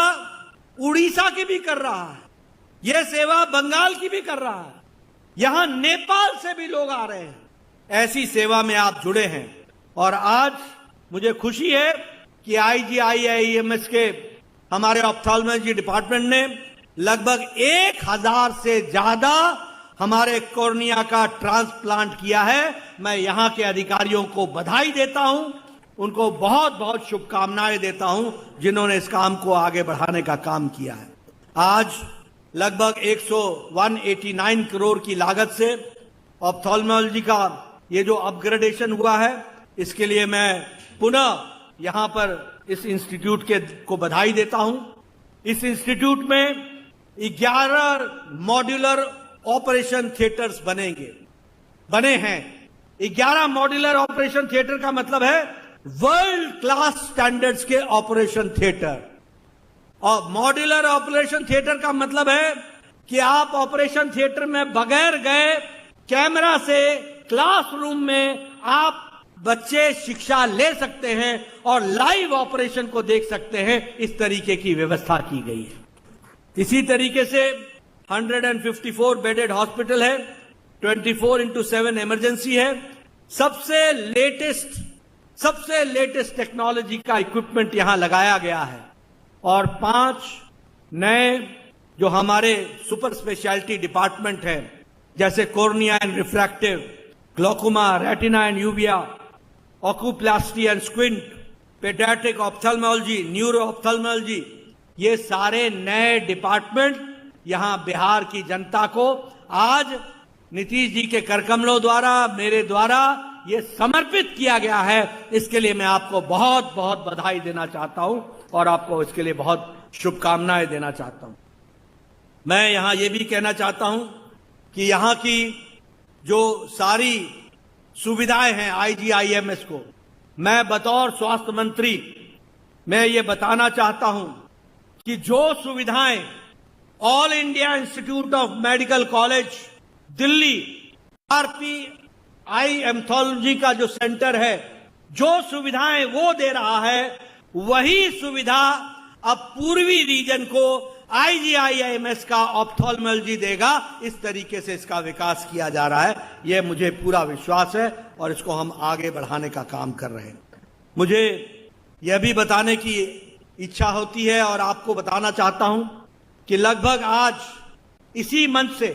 उड़ीसा की भी कर रहा है, ये सेवा बंगाल की भी कर रहा है, यहां नेपाल से भी लोग आ रहे हैं। ऐसी सेवा में आप जुड़े हैं और आज मुझे खुशी है कि IGIMS के हमारे ऑप्थेल्मोलॉजी डिपार्टमेंट ने लगभग 1000 से ज्यादा हमारे कॉर्निया का ट्रांसप्लांट किया है। मैं यहां के अधिकारियों को बधाई देता हूं, उनको बहुत बहुत शुभकामनाएं देता हूं जिन्होंने इस काम को आगे बढ़ाने का काम किया है। आज लगभग 189 करोड़ की लागत से ऑप्थेल्मोलॉजी का ये जो अपग्रेडेशन हुआ है, इसके लिए मैं पुनः यहां पर इस इंस्टीट्यूट को बधाई देता हूं। इस इंस्टीट्यूट में 11 मॉड्यूलर ऑपरेशन थिएटर्स बने हैं। 11 मॉड्यूलर ऑपरेशन थिएटर का मतलब है वर्ल्ड क्लास स्टैंडर्ड्स के ऑपरेशन थिएटर। और मॉड्यूलर ऑपरेशन थिएटर का मतलब है कि आप ऑपरेशन थिएटर में बगैर गए कैमरा से क्लासरूम में आप बच्चे शिक्षा ले सकते हैं और लाइव ऑपरेशन को देख सकते हैं। इस तरीके की व्यवस्था की गई है। इसी तरीके से 154 बेडेड हॉस्पिटल है, 24/7 इमरजेंसी है। सबसे लेटेस्ट टेक्नोलॉजी का इक्विपमेंट यहां लगाया गया है। और 5 नए जो हमारे सुपर स्पेशलिटी डिपार्टमेंट है, जैसे cornea and refractive, glaucoma, retina and uvea, oculoplasty and squint, paediatric ophthalmology, neuro ophthalmology, ये सारे नए डिपार्टमेंट यहां बिहार की जनता को आज नीतीश जी के करकमलों द्वारा, मेरे द्वारा ये समर्पित किया गया है। इसके लिए मैं आपको बहुत बहुत बधाई देना चाहता हूं और आपको इसके लिए बहुत शुभकामनाएं देना चाहता हूं। मैं यहां ये भी कहना चाहता हूं कि यहां की जो सारी सुविधाएं हैं IGIMS को, मैं बतौर स्वास्थ्य मंत्री मैं ये बताना चाहता हूं कि जो सुविधाएं all India Institute of medical college Delhi RPI एम्थोलॉजी का जो सेंटर है, जो सुविधाएं वो दे रहा है, वही सुविधा अब पूर्वी रीजन को IGIMS का ऑप्थेल्मोलॉजी देगा। इस तरीके से इसका विकास किया जा रहा है। यह मुझे पूरा विश्वास है और इसको हम आगे बढ़ाने का काम कर रहे हैं। मुझे यह भी बताने की इच्छा होती है और आपको बताना चाहता हूं कि लगभग आज इसी मंच से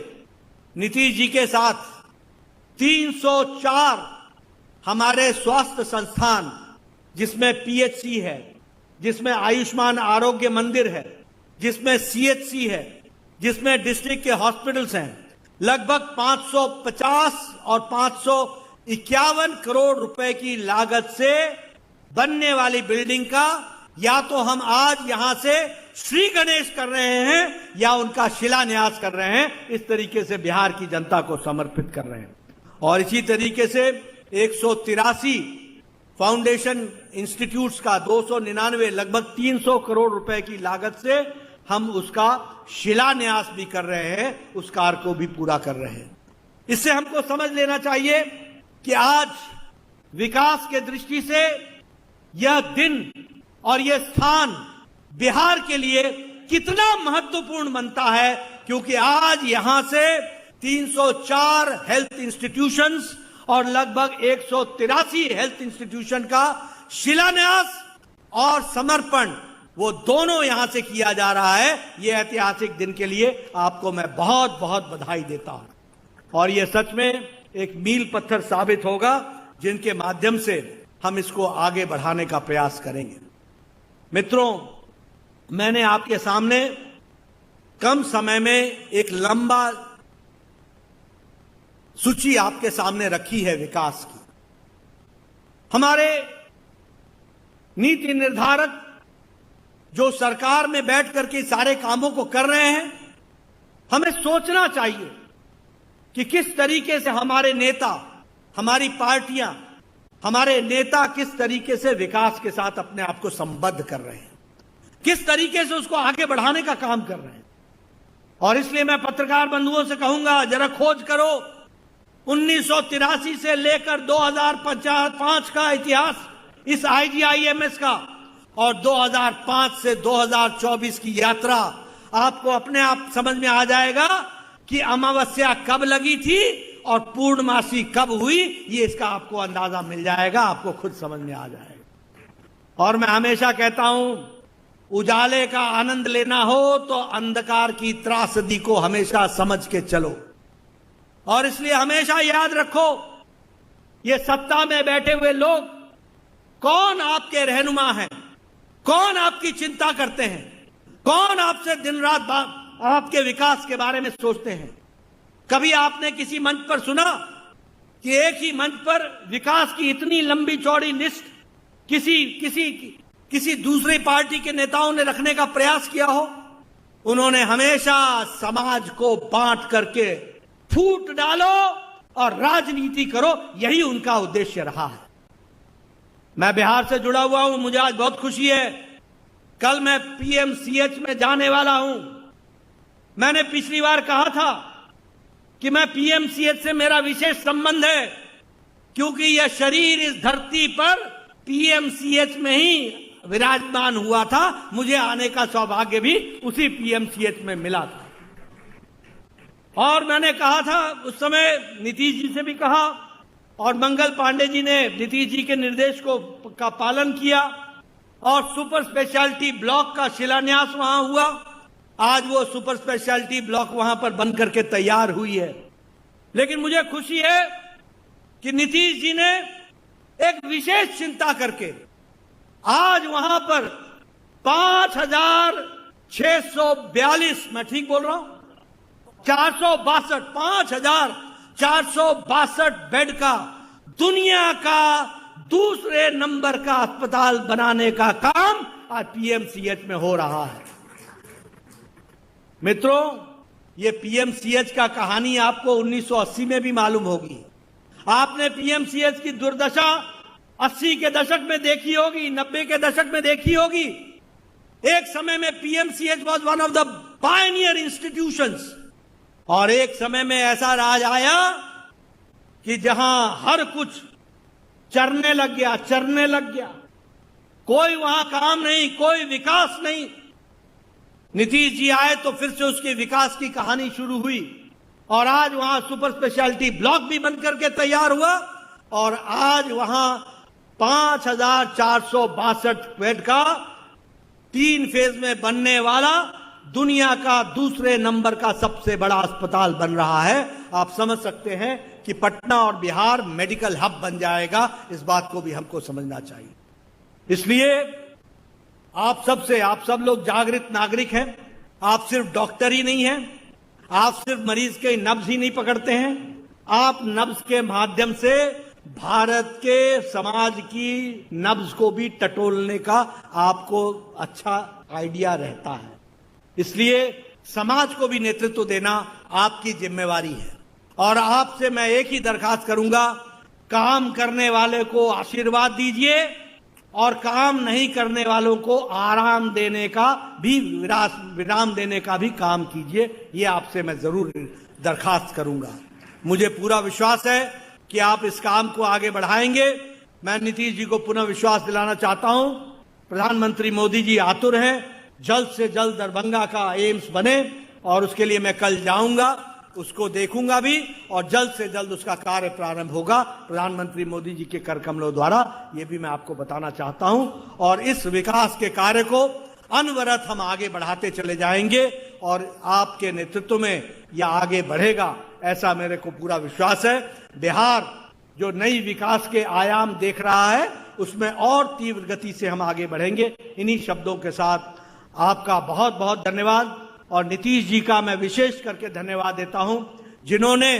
नीतीश जी के साथ 304 हमारे स्वास्थ्य संस्थान, जिसमें PHC है, जिसमें आयुष्मान आरोग्य मंदिर है, जिसमें CHC है, जिसमें डिस्ट्रिक्ट के हॉस्पिटल्स हैं, लगभग 550 और 551 करोड़ रुपए की लागत से बनने वाली बिल्डिंग का या तो हम आज यहां से श्री गणेश कर रहे हैं या उनका शिलान्यास कर रहे हैं। इस तरीके से बिहार की जनता को समर्पित कर रहे हैं। और इसी तरीके से 183 फाउंडेशन इंस्टीट्यूट्स का 299 लगभग 300 करोड़ रुपए की लागत से हम उसका शिलान्यास भी कर रहे हैं, उस कार्य को भी पूरा कर रहे हैं। इससे हमको समझ लेना चाहिए कि आज विकास के दृष्टि से यह दिन और यह स्थान बिहार के लिए कितना महत्वपूर्ण बनता है, क्योंकि आज यहां से 304 हेल्थ इंस्टीट्यूशंस और लगभग 183 हेल्थ इंस्टीट्यूशन का शिलान्यास और समर्पण, वो दोनों यहां से किया जा रहा है। यह ऐतिहासिक दिन के लिए आपको मैं बहुत बहुत बधाई देता हूं और यह सच में एक मील पत्थर साबित होगा, जिनके माध्यम से हम इसको आगे बढ़ाने का प्रयास करेंगे। मित्रों, मैंने आपके सामने कम समय में एक लंबा सूची आपके सामने रखी है विकास की। हमारे नीति निर्धारक जो सरकार में बैठ करके सारे कामों को कर रहे हैं, हमें सोचना चाहिए कि किस तरीके से हमारे नेता, हमारी पार्टियां, हमारे नेता किस तरीके से विकास के साथ अपने आप को संबद्ध कर रहे हैं, किस तरीके से उसको आगे बढ़ाने का काम कर रहे हैं। और इसलिए मैं पत्रकार बंधुओं से कहूंगा, जरा खोज करो 1983 से लेकर 2005 का इतिहास इस IGIMS का और 2005 से 2024 की यात्रा, आपको अपने आप समझ में आ जाएगा कि अमावस्या कब लगी थी और पूर्णमासी कब हुई। ये इसका आपको अंदाजा मिल जाएगा, आपको खुद समझ में आ जाएगा। और मैं हमेशा कहता हूं, उजाले का आनंद लेना हो तो अंधकार की त्रासदी को हमेशा समझ के चलो। और इसलिए हमेशा याद रखो, ये सत्ता में बैठे हुए लोग कौन आपके रहनुमा हैं, कौन आपकी चिंता करते हैं, कौन आपसे दिन रात आपके विकास के बारे में सोचते हैं। कभी आपने किसी मंच पर सुना कि एक ही मंच पर विकास की इतनी लंबी चौड़ी लिस्ट किसी दूसरी पार्टी के नेताओं ने रखने का प्रयास किया हो। उन्होंने हमेशा समाज को बांट करके फूट डालो और राजनीति करो, यही उनका उद्देश्य रहा है। मैं बिहार से जुड़ा हुआ हूं, मुझे आज बहुत खुशी है। कल मैं पीएमसीएच में जाने वाला हूं। मैंने पिछली बार कहा था कि मैं पीएमसीएच से मेरा विशेष संबंध है, क्योंकि यह शरीर इस धरती पर पीएमसीएच में ही विराजमान हुआ था। मुझे आने का सौभाग्य भी उसी पीएमसीएच में मिला था। और मैंने कहा था उस समय, नीतीश जी से भी कहा, और मंगल पांडे जी ने नीतीश जी के निर्देश का पालन किया और सुपर स्पेशलिटी ब्लॉक का शिलान्यास वहां हुआ। आज वो सुपर स्पेशलिटी ब्लॉक वहां पर बन करके तैयार हुई है। लेकिन मुझे खुशी है कि नीतीश जी ने एक विशेष चिंता करके आज वहां पर 5,642, मैं ठीक बोल रहा हूं, 5,462 बेड का दुनिया का दूसरे नंबर का अस्पताल बनाने का काम आज पीएमसीएच में हो रहा है। मित्रों, ये पीएमसीएच का कहानी आपको 1980 में भी मालूम होगी। आपने पीएमसीएच की दुर्दशा 80 के दशक में देखी होगी, 90 के दशक में देखी होगी। एक समय में PMCH was one of the Pioneer institutions, और एक समय में ऐसा राज आया कि जहां हर कुछ चरने लग गया, कोई वहां काम नहीं, कोई विकास नहीं। नीतीश जी आए तो फिर से उसके विकास की कहानी शुरू हुई, और आज वहां सुपर स्पेशलिटी ब्लॉक भी बन करके तैयार हुआ, और आज वहां 5,462 बेड का 3 फेज में बनने वाला दुनिया का दूसरे नंबर का सबसे बड़ा अस्पताल बन रहा है। आप समझ सकते हैं कि पटना और बिहार मेडिकल हब बन जाएगा। इस बात को भी हमको समझना चाहिए। इसलिए आप सब लोग जागृत नागरिक हैं। आप सिर्फ डॉक्टर ही नहीं हैं, आप सिर्फ मरीज के नब्ज ही नहीं पकड़ते हैं, आप नब्ज के माध्यम से भारत के समाज की नब्ज को भी टटोलने का आपको अच्छा आइडिया रहता है। इसलिए समाज को भी नेतृत्व देना आपकी जिम्मेवारी है। और आपसे मैं एक ही दरखास्त करूंगा, काम करने वाले को आशीर्वाद दीजिए और काम नहीं करने वालों को आराम देने का भी, विराम देने का भी काम कीजिए। ये आपसे मैं जरूर दरखास्त करूंगा। मुझे पूरा विश्वास है कि आप इस काम को आगे बढ़ाएंगे। मैं नीतीश जी को पुनः विश्वास दिलाना चाहता हूं। प्रधानमंत्री मोदी जी आतुर हैं, जल्द से जल्द दरभंगा का एम्स बने, और उसके लिए मैं कल जाऊंगा, उसको देखूंगा भी, और जल्द से जल्द उसका कार्य प्रारंभ होगा प्रधानमंत्री मोदी जी के कर कमलों द्वारा। ये भी मैं आपको बताना चाहता हूं। और इस विकास के कार्य को अनवरत हम आगे बढ़ाते चले जाएंगे, और आपके नेतृत्व में यह आगे बढ़ेगा, ऐसा मेरे को पूरा विश्वास है। बिहार जो नई विकास के आयाम देख रहा है, उसमें और तीव्र गति से हम आगे बढ़ेंगे। इन्हीं शब्दों के साथ आपका बहुत बहुत धन्यवाद, और नीतीश जी का मैं विशेष करके धन्यवाद देता हूं, जिन्होंने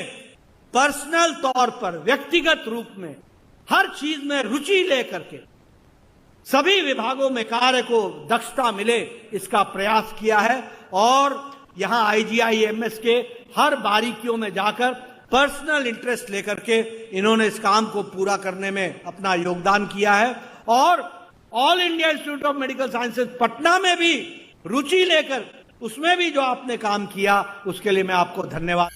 पर्सनल तौर पर, व्यक्तिगत रूप में हर चीज में रुचि लेकर के सभी विभागों में कार्य को दक्षता मिले, इसका प्रयास किया है। और यहां आईजीआईएमएस के हर बारीकियों में जाकर पर्सनल इंटरेस्ट लेकर के इन्होंने इस काम को पूरा करने में अपना योगदान किया है। और all India Institute of Medical sciences Patna में भी रुचि लेकर उसमें भी जो आपने काम किया, उसके लिए मैं आपको धन्यवाद